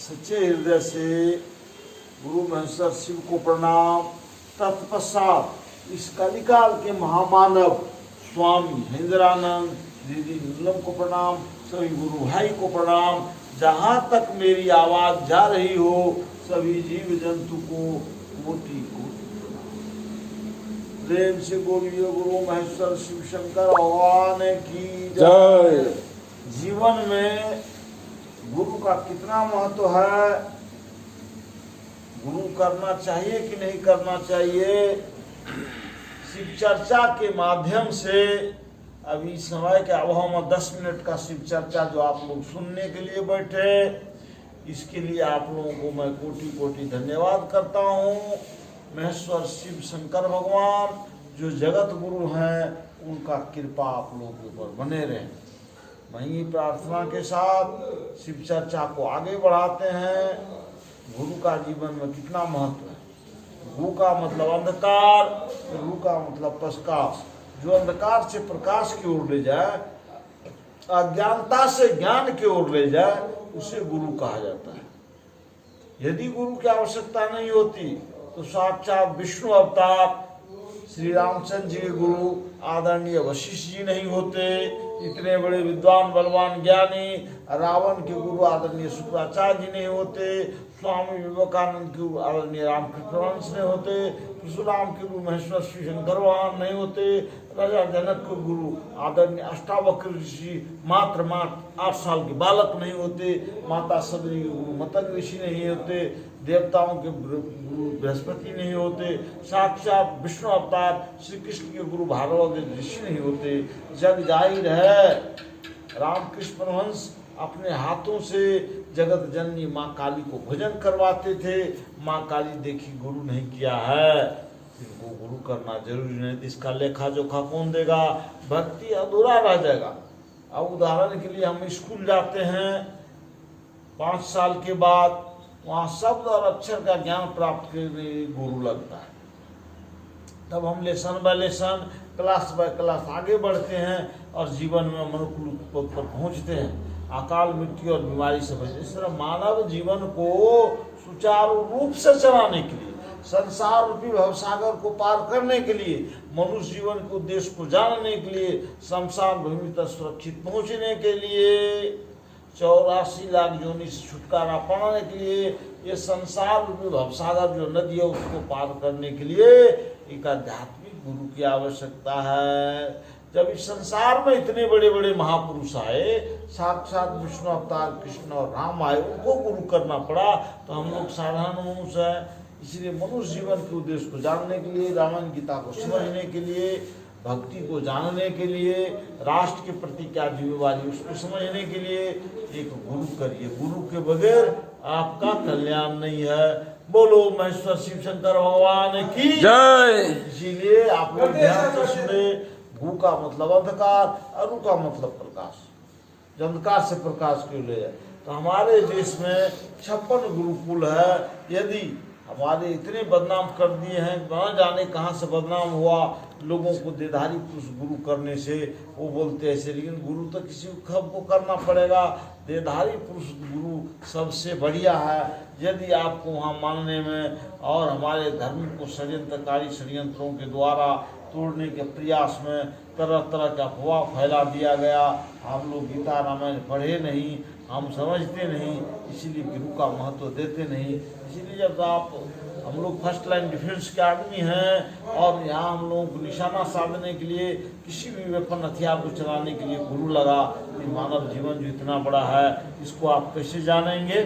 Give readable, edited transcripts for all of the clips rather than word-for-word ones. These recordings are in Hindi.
सच्चे हृदय से गुरु महेश्वर शिव को प्रणाम। तत्पश्चात इस कलिकाल के महामानव स्वामी महेंद्रानंद दीदी नीलम को प्रणाम, सभी गुरु भाई को प्रणाम। जहाँ तक मेरी आवाज जा रही हो सभी जीव जंतु को कोटि कोटि प्रेम से बोलिए गुरु महेश्वर शिव शंकर भगवान की जय। जीवन में गुरु का कितना महत्व है, गुरु करना चाहिए कि नहीं करना चाहिए, शिव चर्चा के माध्यम से अभी समय के अभाव में 10 मिनट का शिव चर्चा जो आप लोग सुनने के लिए बैठे, इसके लिए आप लोगों को मैं कोटि कोटि धन्यवाद करता हूँ। महेश्वर शिव शंकर भगवान जो जगत गुरु हैं उनका कृपा आप लोगों के ऊपर बने रहे। वहीं प्रार्थना के साथ शिव चर्चा को आगे बढ़ाते हैं। गुरु का जीवन में कितना महत्व है। गुरु का मतलब अंधकार, गुरु का मतलब प्रकाश। जो अंधकार से प्रकाश की ओर ले जाए, अज्ञानता से ज्ञान की ओर ले जाए, उसे गुरु कहा जाता है। यदि गुरु की आवश्यकता नहीं होती तो साक्षात विष्णु अवतार श्री रामचंद्र जी के गुरु आदरणीय वशिष्ठ जी नहीं होते, इतने बड़े विद्वान बलवान ज्ञानी रावण के गुरु आदरणीय शुक्राचार्य जी नहीं होते, स्वामी विवेकानंद के गुरु आदरणीय रामकृष्ण परमहंस नहीं होते, परशुराम के गुरु महेश्वर शिव शंकर भगवान नहीं होते, राजा जनक के गुरु आदरणीय अष्टावक्र ऋषि मात्र 8 साल के बालक नहीं होते, माता सबरी के गुरु मतंग ऋषि नहीं होते, देवताओं के गुरु बृहस्पति नहीं होते, साक्षात विष्णु अवतार श्री कृष्ण के गुरु भार्गव ऋषि नहीं होते। जग जाहिर है रामकृष्ण परमहंस अपने हाथों से जगत जननी माँ काली को भोजन करवाते थे। माँ काली देखी गुरु नहीं किया है, इनको गुरु करना जरूरी नहीं, इसका लेखा जोखा कौन देगा, भक्ति अधूरा रह जाएगा। अब उदाहरण के लिए हम स्कूल जाते हैं, 5 साल के बाद वहाँ शब्द और अक्षर का ज्ञान प्राप्त करने गुरु लगता है। तब हम lesson by lesson class by class आगे बढ़ते हैं और जीवन में मनुकुल पद पर पहुँचते हैं। अकाल मृत्यु और बीमारी से बचे। इस तरह मानव जीवन को सुचारू रूप से चलाने के लिए, संसार रूपी भवसागर को पार करने के लिए, मनुष्य जीवन के उद्देश्य को जानने के लिए, शमशान भूमि तक सुरक्षित पहुंचने के लिए, 84 लाख योनि से छुटकारा पाने के लिए, ये संसार रूपी भवसागर जो नदी है उसको पार करने के लिए एक आध्यात्मिक गुरु की आवश्यकता है। जब इस संसार में इतने बड़े बड़े महापुरुष आए, साक्षात विष्णु अवतार कृष्ण और राम आए, उनको गुरु करना पड़ा, तो हम लोग साधारण मनुष्य हैं। इसलिए मनुष्य जीवन के उद्देश्य को जानने के लिए, रामायण गीता को समझने के लिए, भक्ति को जानने के लिए, राष्ट्र के प्रति क्या जिम्मेवारी उसको समझने के लिए एक गुरु करिए। गुरु के बगैर आपका कल्याण नहीं है। बोलो महेश्वर शिव शंकर भगवान की जय। इसीलिए आप लोग ध्यान से सुने। गु का मतलब अंधकार, अरु का मतलब प्रकाश। अंधकार से प्रकाश क्यों ले जाए। तो हमारे देश में 56 गुरुकुल है। यदि हमारे इतने बदनाम कर दिए हैं, न जाने कहाँ से बदनाम हुआ लोगों को देधारी पुरुष गुरु करने से, वो बोलते ऐसे, लेकिन गुरु तो किसी को करना पड़ेगा। देधारी पुरुष गुरु सबसे बढ़िया है। यदि आपको वहाँ मानने में और हमारे धर्म को षड्यंत्रकारी षड्यंत्रों के द्वारा तोड़ने के प्रयास में तरह तरह का अफवाह फैला दिया गया, हम लोग गीता रामायण पढ़े नहीं, हम समझते नहीं, इसीलिए गुरु का महत्व देते नहीं। इसीलिए जब हम लोग फर्स्ट लाइन डिफेंस के आदमी हैं और यहाँ हम लोगों को निशाना साधने के लिए, किसी भी वेपन हथियार को चलाने के लिए गुरु लगा। ये मानव जीवन जो इतना बड़ा है, इसको आप कैसे जानेंगे।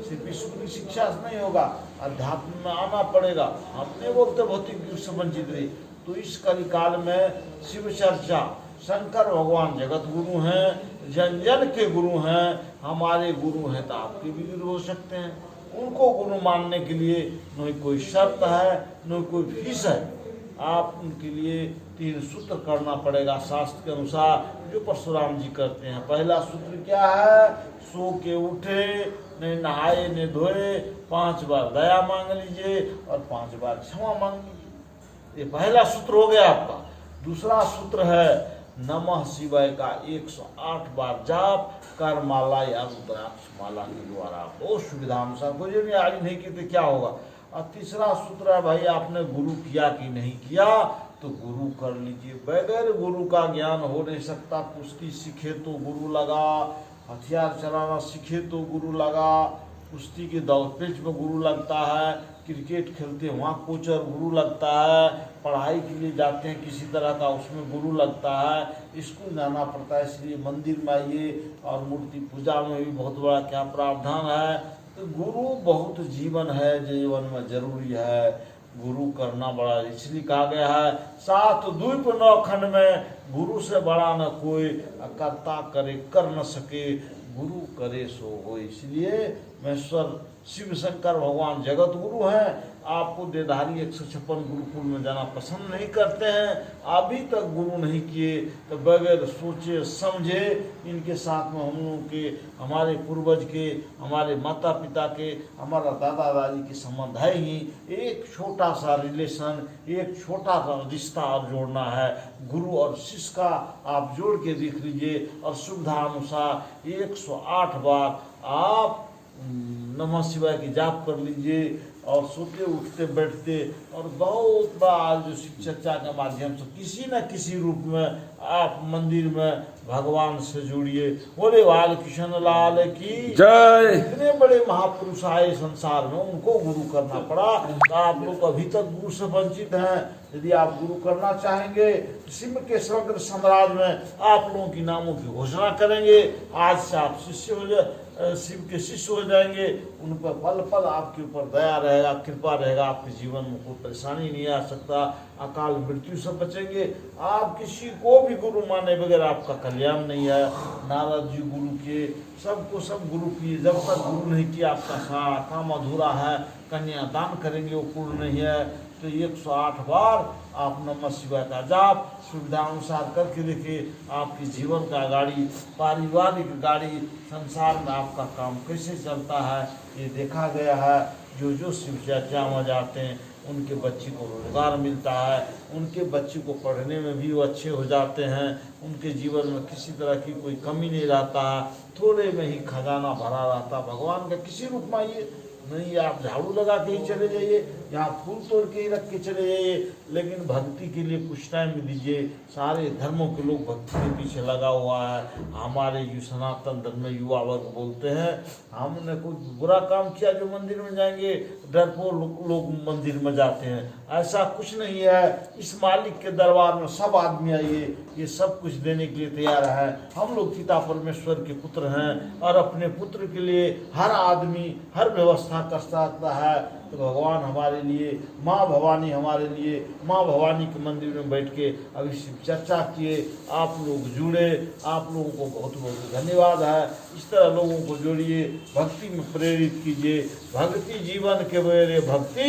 सिर्फ स्कूली शिक्षा से नहीं होगा, अध्यात्म में आना पड़ेगा। हमने बोलते भौतिक युग से वंचित रही, तो इस कलिकाल में शिव चर्चा, शंकर भगवान जगत गुरु हैं, जन जन के गुरु हैं, हमारे गुरु हैं, तो आपके भी गुरु हो सकते हैं। उनको गुरु मानने के लिए न कोई शर्त है, न कोई फीस है। आप उनके लिए 3 सूत्र करना पड़ेगा शास्त्र के अनुसार, जो परशुराम जी करते हैं। पहला सूत्र क्या है, सो के उठे, न नहाए न धोए, 5 बार दया मांग लीजिए और 5 बार क्षमा मांग लीजिए। ये पहला सूत्र हो गया आपका। दूसरा सूत्र है, नमः शिवाय का 108 बार जाप कर माला या रुद्राक्ष माला के द्वारा बहुत सुविधा अनुसार। कोई नहीं आज नहीं किए तो क्या होगा। और तीसरा सूत्र है भाई, आपने गुरु किया कि नहीं किया तो गुरु कर लीजिए। बगैर गुरु का ज्ञान हो नहीं सकता। कुश्ती सीखे तो गुरु लगा, हथियार चलाना सीखे तो गुरु लगा, कुश्ती के दौड़ पेच में गुरु लगता है, क्रिकेट खेलते वहाँ कोचर गुरु लगता है, पढ़ाई के लिए जाते हैं किसी तरह का उसमें गुरु लगता है, स्कूल जाना पड़ता है, इसलिए मंदिर में आइए। और मूर्ति पूजा में भी बहुत बड़ा क्या प्रावधान है। तो गुरु बहुत जीवन है, जीवन में जरूरी है। गुरु करना बड़ा इसलिए कहा गया है, 7 द्वीप 9 खंड में गुरु से बड़ा न कोई, कर्ता करे कर न सके, गुरु करे सो हो। इसलिए महेश्वर शिव शंकर भगवान जगत गुरु हैं। आपको देधारी 156 गुरुकुल में जाना पसंद नहीं करते हैं, अभी तक गुरु नहीं किए तो बगैर सोचे समझे इनके साथ में हम लोगों के, हमारे पूर्वज के, हमारे माता पिता के, हमारा दादा दादी के संबंध है ही। एक छोटा सा रिलेशन, एक छोटा सा रिश्ता आप जोड़ना है गुरु और शिष्य का। आप जोड़ के देख लीजिए और सुविधा अनुसार 108 बार आप नमः शिवाय की जाप कर लीजिए और सोते उठते बैठते और बहुत बार जो शिव चर्चा के माध्यम से किसी न किसी रूप में आप मंदिर में भगवान से जुड़िए। बोले बाल कृष्ण लाल की जय। इतने बड़े महापुरुष आए संसार में, उनको गुरु करना पड़ा। तो आप लोग अभी तक गुरु से वंचित हैं। यदि आप गुरु करना चाहेंगे तो शिव के समग्र साम्राज्य में आप लोगों की नामों की घोषणा करेंगे। आज से आप शिष्य हो जाए, शिव के शिष्य हो जाएंगे। उन पर पल पल आपके ऊपर दया रहेगा, कृपा रहेगा। आपके जीवन में कोई परेशानी नहीं आ सकता, अकाल मृत्यु से बचेंगे। आप किसी को भी गुरु माने बगैर आपका कल्याण नहीं है। नारद जी गुरु किए, सबको सब गुरु किए। जब तक गुरु नहीं किया आपका सारा काम अधूरा है। कन्यादान करेंगे वो पूर्ण नहीं है। तो 108 बार आप नमः शिवाय का जाप सुविधा अनुसार करके देखिए। आपकी जीवन का गाड़ी, पारिवारिक गाड़ी, संसार में आपका काम कैसे चलता है ये देखा गया है। जो जो शिव चर्चा में जाते हैं उनके बच्चे को रोजगार मिलता है, उनके बच्चे को पढ़ने में भी वो अच्छे हो जाते हैं, उनके जीवन में किसी तरह की कोई कमी नहीं रहता, थोड़े में ही खजाना भरा रहता। भगवान का किसी रूप में आइए नहीं, आप झाड़ू लगा के ही चले जाइए, यहाँ फूल तोड़ के ही रख के चले जाइए, लेकिन भक्ति के लिए कुछ टाइम दीजिए। सारे धर्मों के लोग भक्ति के पीछे लगा हुआ है। हमारे जो सनातन धर्म में युवा वर्ग बोलते हैं हमने कोई बुरा काम किया जो मंदिर में जाएंगे, डरपोक लोग मंदिर में जाते हैं। ऐसा कुछ नहीं है। इस मालिक के दरबार में सब आदमी आइए, ये सब कुछ देने के लिए तैयार है। हम लोग पिता परमेश्वर के पुत्र हैं और अपने पुत्र के लिए हर आदमी हर व्यवस्था कर सकता है। तो भगवान हमारे लिए, माँ भवानी हमारे लिए, माँ भवानी के मंदिर में बैठ के अभी शिव चर्चा किए। आप लोग जुड़े, आप लोगों को बहुत बहुत धन्यवाद है। इस तरह लोगों को जोड़िए, भक्ति में प्रेरित कीजिए। भक्ति जीवन के बगैर भक्ति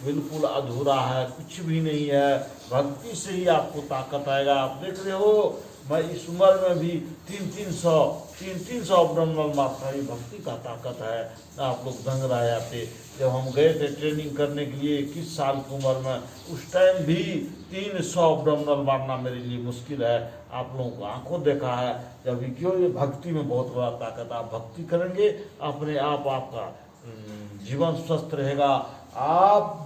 बिल्कुल अधूरा है, कुछ भी नहीं है। भक्ति से ही आपको ताकत आएगा। आप देख रहे हो मैं इस उम्र में भी 300 ब्रह्मल मात्रा ही भक्ति का ताकत है। आप लोग दंग रह जाते। जब हम गए थे ट्रेनिंग करने के लिए 21 साल की उम्र में, उस टाइम भी 300 ब्रह्मल मारना मेरे लिए मुश्किल है। आप लोगों को आंखों देखा है जब क्यों ये भक्ति में बहुत बड़ा ताकत। आप भक्ति करेंगे अपने आप आपका जीवन स्वस्थ रहेगा। आप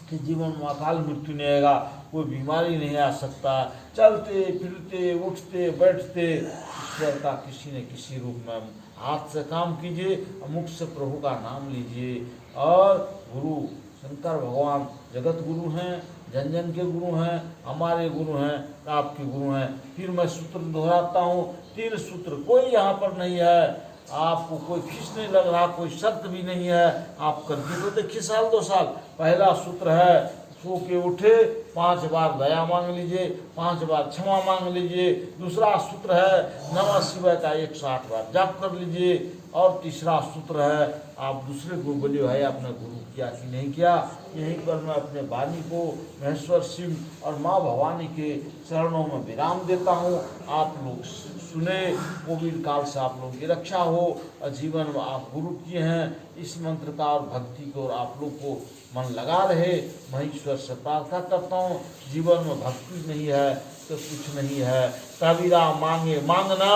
कि जीवन में अकाल मृत्यु नहीं आएगा, कोई बीमारी नहीं आ सकता। चलते फिरते उठते बैठते ईश्वर का किसी न किसी रूप में हाथ से काम कीजिए, मुख से प्रभु का नाम लीजिए। और गुरु शंकर भगवान जगत गुरु हैं, जन जन के गुरु हैं, हमारे गुरु हैं, आपके गुरु हैं। फिर मैं सूत्र दोहराता हूँ, 3 सूत्र कोई यहाँ पर नहीं है। आपको कोई खींच नहीं लग रहा, कोई शर्त भी नहीं है। आप करके तो देखिए 1-2 साल। पहला सूत्र है सो के उठे 5 बार दया मांग लीजिए, 5 बार क्षमा मांग लीजिए। दूसरा सूत्र है नमः शिवाय का 108 बार जाप कर लीजिए। और तीसरा सूत्र है आप दूसरे को बोलिए भाई आपने गुरु किया कि नहीं किया। यहीं पर मैं अपने वाणी को महेश्वर शिव और माँ भवानी के चरणों में विराम देता हूँ। आप लोग सुने, कोविड काल से आप लोगों की रक्षा हो और जीवन में आप गुरु किए हैं इस मंत्र का और भक्ति को, और आप लोग को मन लगा रहे। मैं ईश्वर से प्रार्थना करता हूँ। जीवन में भक्ति नहीं है तो कुछ नहीं है। कबीरा मांगे मांगना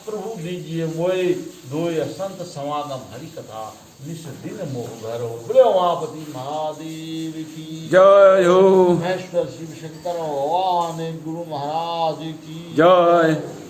प्रभु दीजिए मोए, दोय संत समागम हरि कथा निस दिन मोह घरो। बोले उमापति महादेव की जय हो। महेश्वर शिव शंकर भगवान गुरु महाराज की जय।